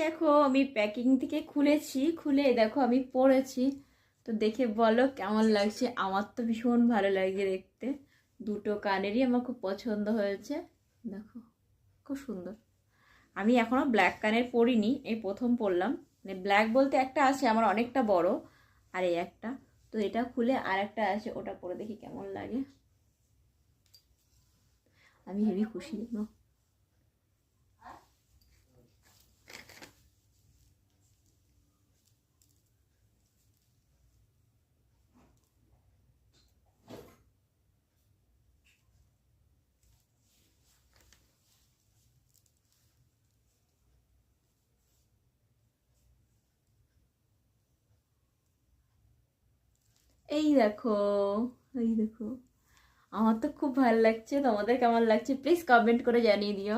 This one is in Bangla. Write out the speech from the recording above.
দেখো আমি প্যাকিং থেকে খুলেছি, খুলে দেখো আমি পরেছি। তো দেখে বলো কেমন লাগছে। আমার তো ভীষণ ভালো লাগছে দেখতে। দুটো কানেরই আমার খুব পছন্দ হয়েছে। দেখো খুব সুন্দর। আমি এখনো ব্ল্যাক কানের পরিনি, এই প্রথম পরলাম। মানে ব্ল্যাক বলতে একটা আছে আমার অনেকটা বড়, আর এই একটা। তো এটা খুলে আর একটা আছে, ওটা পরে দেখি কেমন লাগে। আমি হেবি খুশি জানো। এই দেখো, এই দেখো, আমার তো খুব ভালো লাগছে। তোমাদের কেমন লাগছে প্লিজ কমেন্ট করে জানিয়ে দিও।